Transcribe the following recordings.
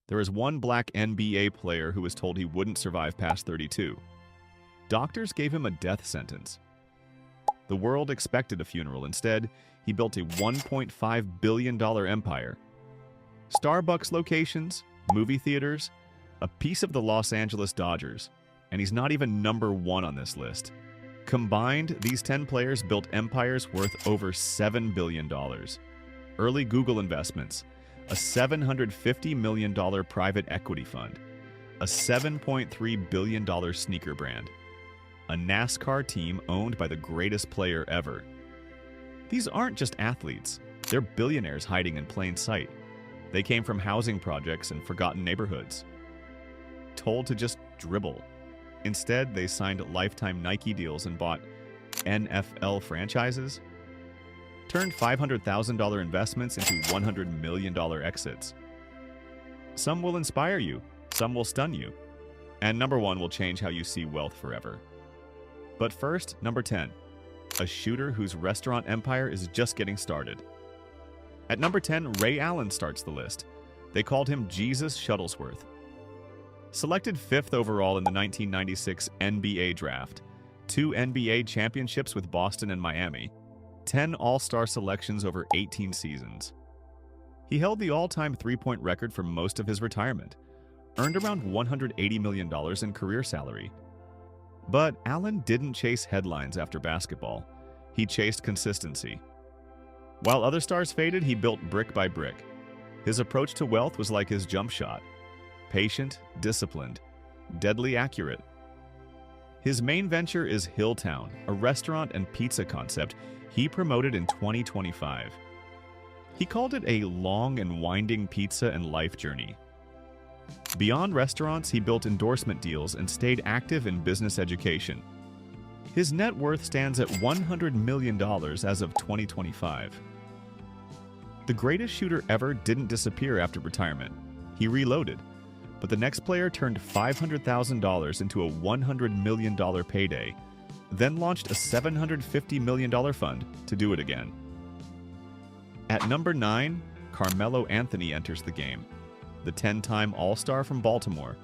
There is one black NBA player who was told he wouldn't survive past 32. Doctors gave him a death sentence. The world expected a funeral. Instead, he built a $1.5 billion empire. Starbucks locations, movie theaters, a piece of the Los Angeles Dodgers, and he's not even number one on this list. Combined, these 10 players built empires worth over $7 billion. Early Google investments, a $750 million private equity fund, a $7.3 billion sneaker brand, a NASCAR team owned by the greatest player ever. These aren't just athletes, they're billionaires hiding in plain sight. They came from housing projects and forgotten neighborhoods. Told to just dribble. Instead, they signed lifetime Nike deals and bought NFL franchises, turned $500,000 investments into $100 million exits. Some will inspire you, some will stun you, and number one will change how you see wealth forever. But first, number 10, a shooter whose restaurant empire is just getting started. At number 10, Ray Allen starts the list. They called him Jesus Shuttlesworth. Selected 5th overall in the 1996 NBA draft, 2 NBA championships with Boston and Miami, 10 All-Star selections over 18 seasons. He held the all-time three-point record for most of his retirement, earned around $180 million in career salary. But Allen didn't chase headlines after basketball. He chased consistency. While other stars faded, he built brick by brick. His approach to wealth was like his jump shot. Patient, disciplined, deadly accurate. His main venture is Hilltown, a restaurant and pizza concept he promoted in 2025. He called it a long and winding pizza and life journey. Beyond restaurants, he built endorsement deals and stayed active in business education. His net worth stands at $100 million as of 2025. The greatest shooter ever didn't disappear after retirement. He reloaded. But the next player turned $500,000 into a $100 million payday, then launched a $750 million fund to do it again. At number 9, Carmelo Anthony enters the game. The 10-time All-Star from Baltimore,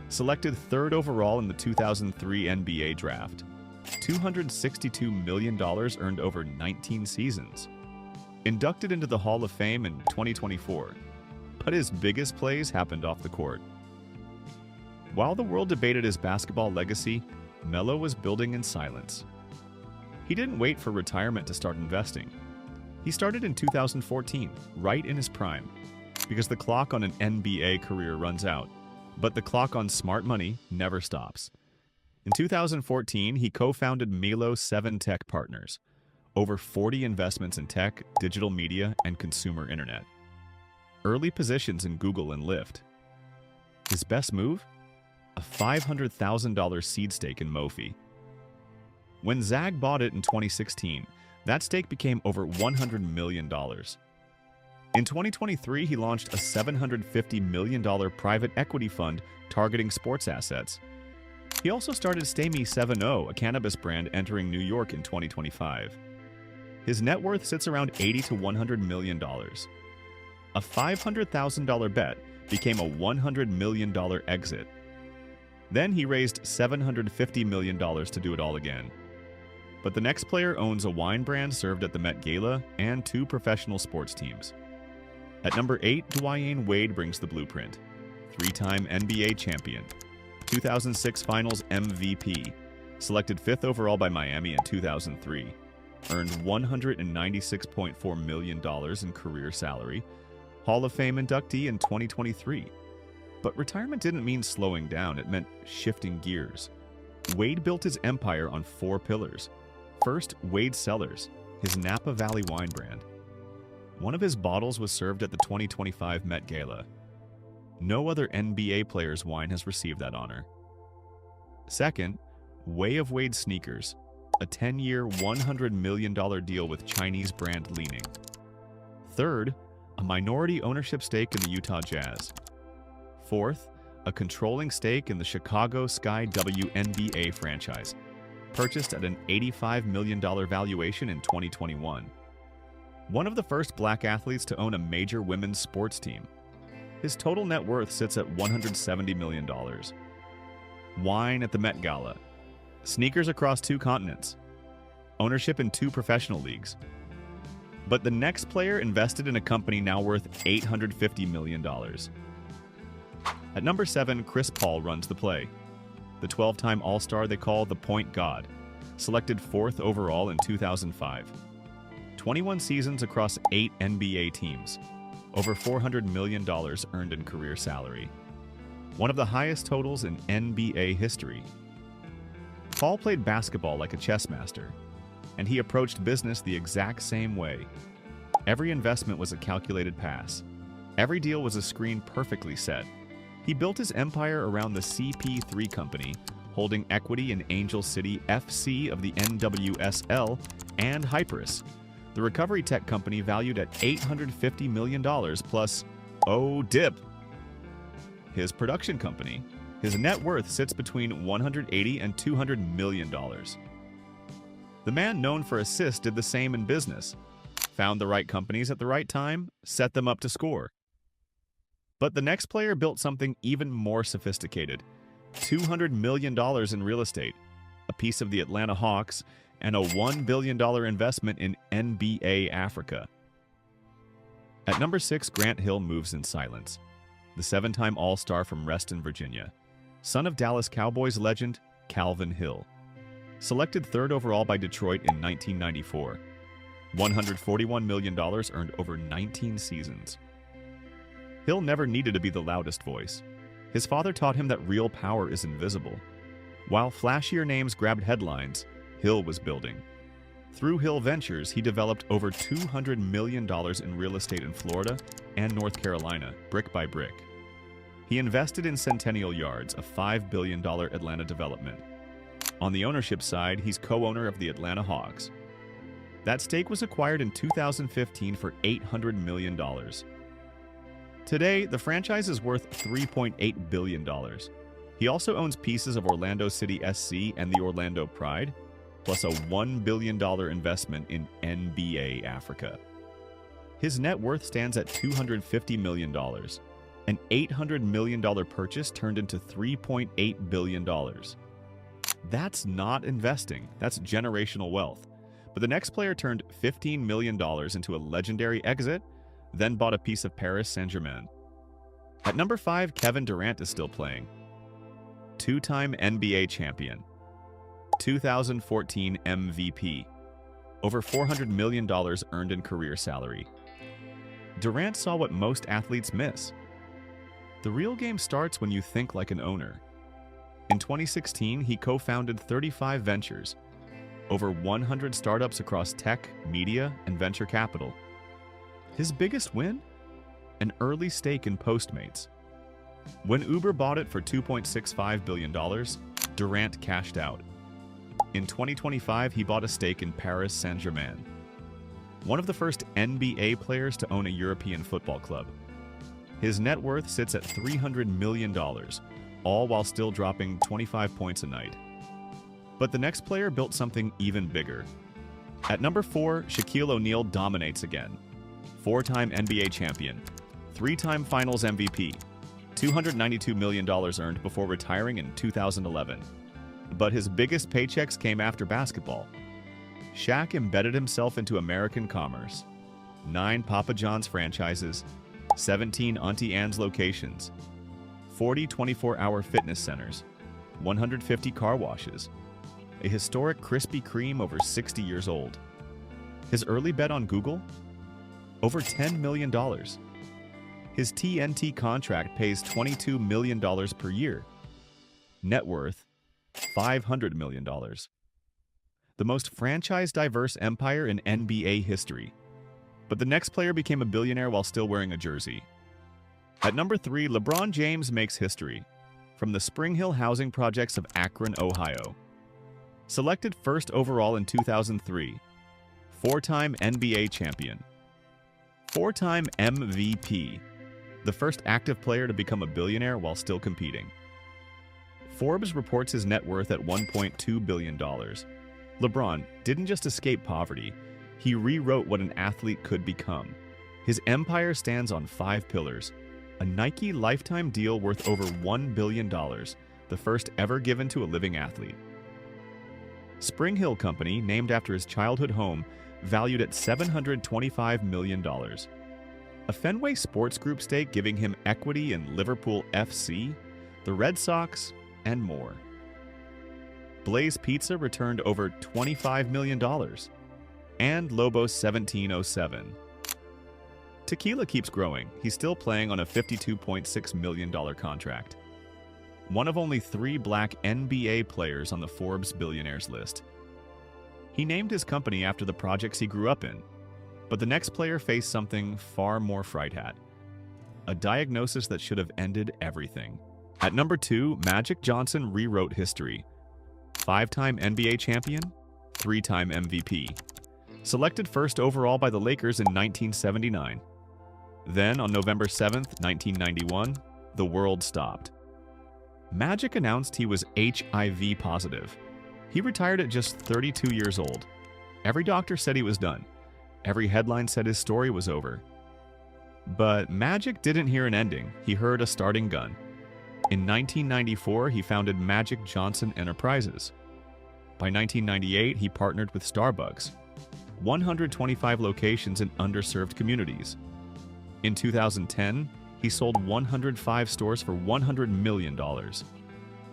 selected 3rd overall in the 2003 NBA draft. $262 million earned over 19 seasons. Inducted into the Hall of Fame in 2024, but his biggest plays happened off the court. While the world debated his basketball legacy, Melo was building in silence. He didn't wait for retirement to start investing. He started in 2014, right in his prime, because the clock on an NBA career runs out, but the clock on smart money never stops. In 2014, he co-founded Melo 7 Tech Partners, over 40 investments in tech, digital media, and consumer internet. Early positions in Google and Lyft. His best move? A $500,000 seed stake in Mophie. When Zag bought it in 2016, that stake became over $100 million. In 2023, he launched a $750 million private equity fund targeting sports assets. He also started Stay Me 7-0, a cannabis brand entering New York in 2025. His net worth sits around $80 to $100 million. A $500,000 bet became a $100 million exit. Then he raised $750 million to do it all again. But the next player owns a wine brand served at the Met Gala and 2 professional sports teams. At number 8, Dwyane Wade brings the blueprint. 3-time NBA champion, 2006 Finals MVP, selected 5th overall by Miami in 2003, earned $196.4 million in career salary, Hall of Fame inductee in 2023. But retirement didn't mean slowing down, it meant shifting gears. Wade built his empire on 4 pillars. First, Wade Cellars, his Napa Valley wine brand. One of his bottles was served at the 2025 Met Gala. No other NBA player's wine has received that honor. Second, Way of Wade Sneakers, a 10-year, $100 million deal with Chinese brand Li-Ning. Third, a minority ownership stake in the Utah Jazz. Fourth, a controlling stake in the Chicago Sky WNBA franchise, purchased at an $85 million valuation in 2021. One of the first black athletes to own a major women's sports team. His total net worth sits at $170 million. Wine at the Met Gala. Sneakers across 2 continents. Ownership in 2 professional leagues. But the next player invested in a company now worth $850 million. At number 7, Chris Paul runs the play. The 12-time All-Star they call the Point God, selected 4th overall in 2005. 21 seasons across 8 NBA teams. Over $400 million earned in career salary. One of the highest totals in NBA history. Paul played basketball like a chess master, and he approached business the exact same way. Every investment was a calculated pass. Every deal was a screen perfectly set. He built his empire around the CP3 company, holding equity in Angel City FC of the NWSL and Hyperis, the recovery tech company valued at $850 million plus, oh dip, his production company. His net worth sits between $180 and $200 million. The man known for assists did the same in business. Found the right companies at the right time, set them up to score. But the next player built something even more sophisticated. $200 million in real estate, a piece of the Atlanta Hawks, and a $1 billion investment in NBA Africa. At number 6, Grant Hill moves in silence. The 7-time All-Star from Reston, Virginia. Son of Dallas Cowboys legend Calvin Hill. Selected 3rd overall by Detroit in 1994. $141 million earned over 19 seasons. Hill never needed to be the loudest voice. His father taught him that real power is invisible. While flashier names grabbed headlines, Hill was building. Through Hill Ventures, he developed over $200 million in real estate in Florida and North Carolina, brick by brick. He invested in Centennial Yards, a $5 billion Atlanta development. On the ownership side, he's co-owner of the Atlanta Hawks. That stake was acquired in 2015 for $800 million. Today, the franchise is worth $3.8 billion. He also owns pieces of Orlando City SC and the Orlando Pride, plus a $1 billion investment in NBA Africa. His net worth stands at $250 million. An $800 million purchase turned into $3.8 billion. That's not investing, that's generational wealth. But the next player turned $15 million into a legendary exit, then bought a piece of Paris Saint-Germain. At number 5, Kevin Durant is still playing. 2-time NBA champion. 2014 MVP. Over $400 million earned in career salary. Durant saw what most athletes miss. The real game starts when you think like an owner. In 2016, he co-founded 35 ventures, over 100 startups across tech, media, and venture capital. His biggest win? An early stake in Postmates. When Uber bought it for $2.65 billion, Durant cashed out. In 2025, he bought a stake in Paris Saint-Germain, one of the first NBA players to own a European football club. His net worth sits at $300 million, all while still dropping 25 points a night. But the next player built something even bigger. At number 4, Shaquille O'Neal dominates again. 4-time NBA champion, 3-time Finals MVP, $292 million earned before retiring in 2011. But his biggest paychecks came after basketball. Shaq embedded himself into American commerce. 9 Papa John's franchises, 17 Auntie Anne's locations, 40 24-hour fitness centers, 150 car washes, a historic Krispy Kreme over 60 years old. His early bet on Google? Over $10 million. His TNT contract pays $22 million per year. Net worth, $500 million. The most franchise-diverse empire in NBA history. But the next player became a billionaire while still wearing a jersey. At number 3, LeBron James makes history. From the Spring Hill housing projects of Akron, Ohio. Selected 1st overall in 2003. 4-time NBA champion. 4-time MVP. The first active player to become a billionaire while still competing. Forbes reports his net worth at $1.2 billion. LeBron didn't just escape poverty, he rewrote what an athlete could become. His empire stands on 5 pillars: a Nike lifetime deal worth over $1 billion, the first ever given to a living athlete. Spring Hill Company, named after his childhood home, valued at $725 million. A Fenway Sports Group stake giving him equity in Liverpool FC, the Red Sox, and more. Blaze Pizza returned over $25 million. And Lobos 1707. Tequila keeps growing. He's still playing on a $52.6 million contract. One of only 3 black NBA players on the Forbes billionaires list. He named his company after the projects he grew up in. But the next player faced something far more fright hat. A diagnosis that should have ended everything. At number 2, Magic Johnson rewrote history. 5-time NBA champion, 3-time MVP. Selected first overall by the Lakers in 1979. Then, on November 7, 1991, the world stopped. Magic announced he was HIV positive. He retired at just 32 years old. Every doctor said he was done. Every headline said his story was over. But Magic didn't hear an ending. He heard a starting gun. In 1994, he founded Magic Johnson Enterprises. By 1998, he partnered with Starbucks. 125 locations in underserved communities. In 2010, he sold 105 stores for $100 million.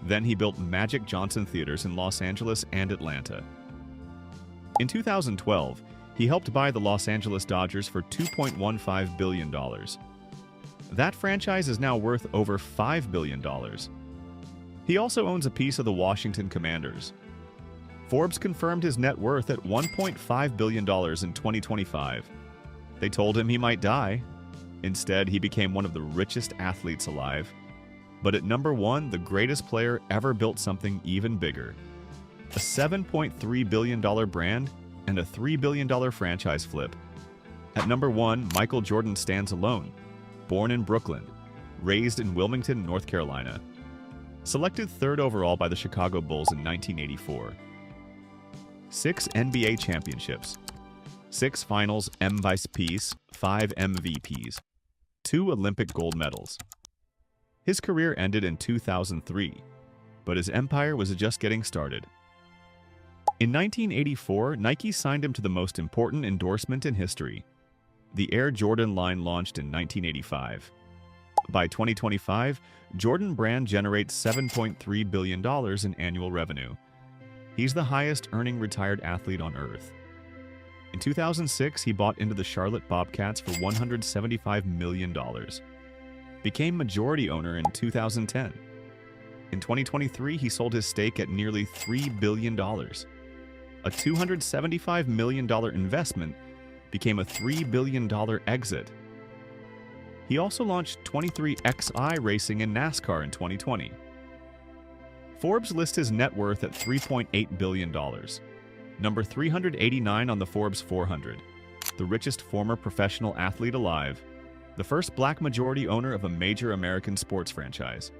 Then he built Magic Johnson Theaters in Los Angeles and Atlanta. In 2012, he helped buy the Los Angeles Dodgers for $2.15 billion. That franchise is now worth over $5 billion. He also owns a piece of the Washington Commanders. Forbes confirmed his net worth at $1.5 billion in 2025. They told him he might die. Instead, he became one of the richest athletes alive. But at number 1, the greatest player ever built something even bigger. A $7.3 billion brand and a $3 billion franchise flip. At number 1, Michael Jordan stands alone. Born in Brooklyn, raised in Wilmington, North Carolina. Selected 3rd overall by the Chicago Bulls in 1984. 6 NBA championships. 6 finals MVPs, 5 MVPs. 2 Olympic gold medals. His career ended in 2003, but his empire was just getting started. In 1984, Nike signed him to the most important endorsement in history. The Air Jordan line launched in 1985. By 2025, Jordan brand generates $7.3 billion in annual revenue. He's the highest-earning retired athlete on Earth. In 2006, he bought into the Charlotte Bobcats for $175 million. Became majority owner in 2010. In 2023, he sold his stake at nearly $3 billion. A $275 million investment became a $3 billion exit. He also launched 23XI racing in NASCAR in 2020. Forbes lists his net worth at $3.8 billion. Number 389 on the Forbes 400. The richest former professional athlete alive. The first black majority owner of a major American sports franchise.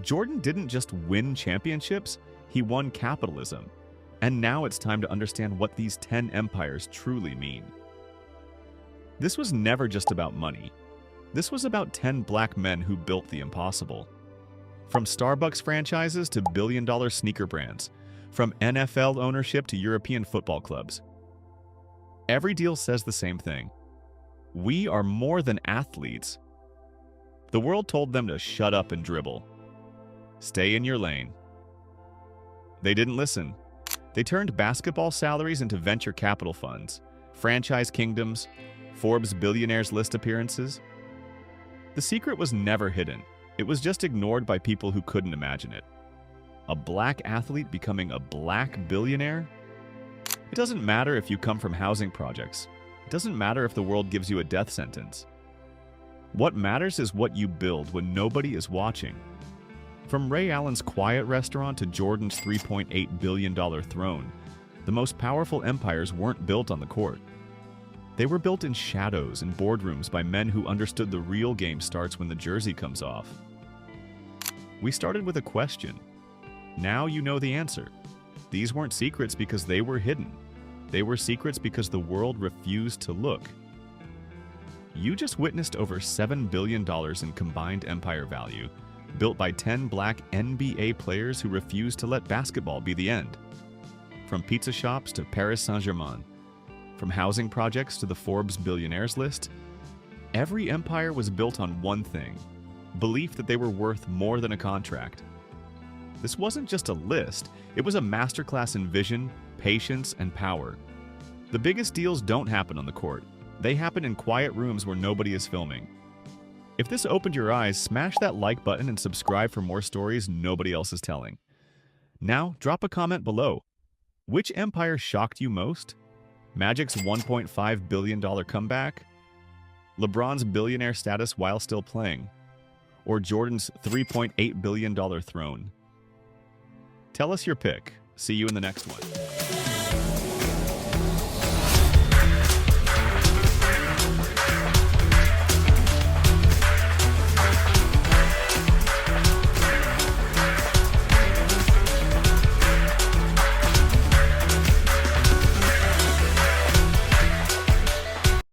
Jordan didn't just win championships, he won capitalism. And now it's time to understand what these 10 empires truly mean. This was never just about money. This was about 10 black men who built the impossible. From Starbucks franchises to billion-dollar sneaker brands, from NFL ownership to European football clubs. Every deal says the same thing. We are more than athletes. The world told them to shut up and dribble. Stay in your lane. They didn't listen. They turned basketball salaries into venture capital funds, franchise kingdoms, Forbes billionaires list appearances. The secret was never hidden. It was just ignored by people who couldn't imagine it. A black athlete becoming a black billionaire? It doesn't matter if you come from housing projects. It doesn't matter if the world gives you a death sentence. What matters is what you build when nobody is watching. From Ray Allen's quiet restaurant to Jordan's $3.8 billion throne, the most powerful empires weren't built on the court. They were built in shadows and boardrooms by men who understood the real game starts when the jersey comes off. We started with a question. Now you know the answer. These weren't secrets because they were hidden. They were secrets because the world refused to look. You just witnessed over $7 billion in combined empire value, built by 10 black NBA players who refused to let basketball be the end. From pizza shops to Paris Saint-Germain, from housing projects to the Forbes billionaires list, every empire was built on one thing: belief that they were worth more than a contract. This wasn't just a list, it was a masterclass in vision, patience, and power. The biggest deals don't happen on the court. They happen in quiet rooms where nobody is filming. If this opened your eyes, smash that like button and subscribe for more stories nobody else is telling. Now, drop a comment below. Which empire shocked you most? Magic's $1.5 billion comeback? LeBron's billionaire status while still playing? Or Jordan's $3.8 billion throne? Tell us your pick. See you in the next one.